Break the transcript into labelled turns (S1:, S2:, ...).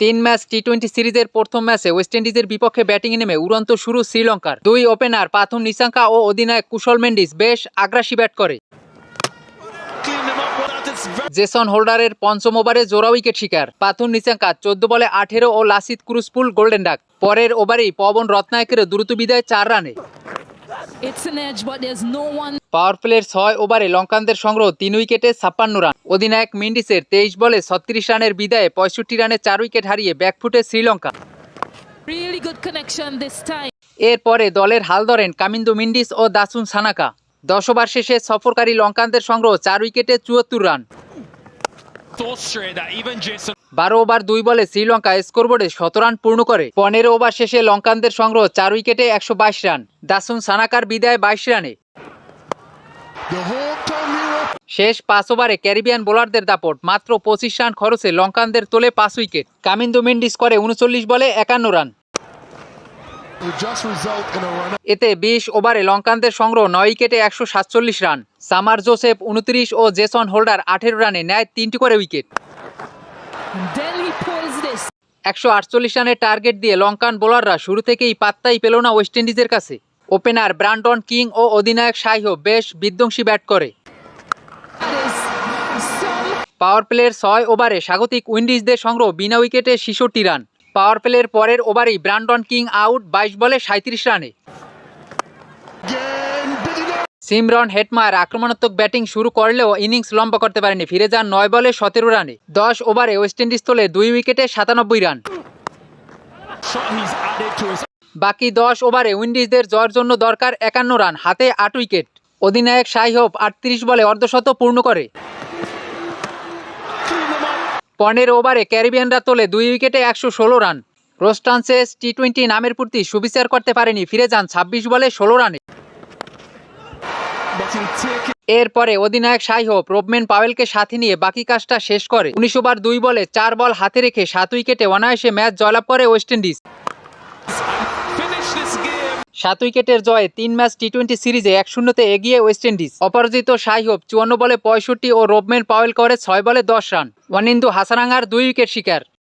S1: তিন ম্যাচ টি-20 সিরিজের প্রথম ম্যাচে ওয়েস্ট ইন্ডিজের বিপক্ষে ব্যাটিংয়ে নেমে উড়ন্ত শুরু শ্রীলঙ্কার। দুই ওপেনার পাথুম নিসাঙ্কা ও অধিনায়ক কুশল মেন্ডিস বেশ আগ্রাসী ব্যাট করে। জেসন হোল্ডারের পঞ্চম ওভারে জোড়া উইকেট শিকার পাথুম নিসাঙ্কা 14 বলে 18 ও লাসিথ ক্রুসপুল গোল্ডেন ডাক। পরের ওভারেই পবন রত্নায়কের দ্রুত বিদায় 4 রানে। পাওয়ার প্লের 6 ওভারে লঙ্কানদের সংগ্রহ 3 উইকেটে 56 রান। অধিনায়ক মেন্ডিসের 23 বলে 36 রানের বিদায়ে 65 রানে 4 উইকেট হারিয়ে ব্যাকফুটে শ্রীলঙ্কা। এরপরে দলের হাল ধরেন কামিন্দু মেন্ডিস ও দাসুন সানাকা। 10 ওভার শেষে সফরকারী লঙ্কানদের সংগ্রহ 4 উইকেটে 74 রান। 12 ওভার 2 বলে শ্রীলঙ্কা স্কোরবোর্ডে 17 রান পূর্ণ করে। 15 ওভার শেষে লঙ্কানদের সংগ্রহ 4 উইকেটে 122 রান। দাসুন সানাকার বিদায় 22 রানে। শেষ 5 ওভারে ক্যারিবিয়ান বোলারদের দাপট মাত্র 25 রান খরচে লঙ্কানদের তোলে 5 উইকেট। কামিন্দু মেন্ডিস করে 39 বলে 51 রান। এতে 20 ওভারে লঙ্কানদের সংগ্রহ 9 উইকেটে 147 রান। সামার জোসেফ 29 ও জেসন হোল্ডার 18 রানে নেয় 3টি করে উইকেট। 148 রানের টার্গেট দিয়ে লঙ্কান বোলাররা শুরু থেকেই পাত্তাই পেল না ওয়েস্ট ইন্ডিজের কাছে। ওপেনার ব্রান্ডন কিং ও অধিনায়ক শাইহ বেশ বিধ্বংসী ব্যাট করে। পাওয়ার প্লের 6 ওভারে স্বাগতিক উইন্ডিজদের সংগ্রহ বিনা উইকেটে 66 রান। পাওয়ার প্লের পরের ওভারেই ব্রান্ডন কিং আউট 22 বলে 37 রানে। সিমরন হেটমায়ার আক্রমণাত্মক ব্যাটিং শুরু করলেও ইনিংস লম্বা করতে পারেনি, ফিরে যান 9 বলে 17 রানে। 10 ওভারে ওয়েস্ট ইন্ডিজ তোলে 2 উইকেটে 97 রান। বাকি 10 ওভারে উইন্ডিজদের জয়ের জন্য দরকার 51 রান, হাতে 8 উইকেট। অধিনায়ক শাইহোপ 38 বলে অর্ধশত পূর্ণ করে। 15 ওভারে ক্যারিবিয়ানরা তোলে 2 উইকেটে 116 রান। রোস্টানসেস টি-20 নামের প্রতি সুবিচার করতে পারেনি, ফিরে যান 26 বলে 16 রানে। এরপরে অধিনায়ক শাইহোপ রোবম্যান পাওয়েলকে সাথে নিয়ে বাকি কাজটা শেষ করে। 19 ওভার 2 বলে 4 বল হাতে রেখে 7 উইকেটে অনায়াসে ম্যাচ জয়লাভ করে ওয়েস্ট ইন্ডিজ। 7 উইকেটের জয়ে 3 ম্যাচ টি-20 সিরিজে 1-0 এগিয়ে ওয়েস্ট ইন্ডিজ। অপরাজিত শাইহোপ 54 বলে 65 ও রোবম্যান পাওয়েল করে 6 বলে 10 রান। ওয়ানিন্দু হাসারাঙ্গার 2 উইকেট শিকার।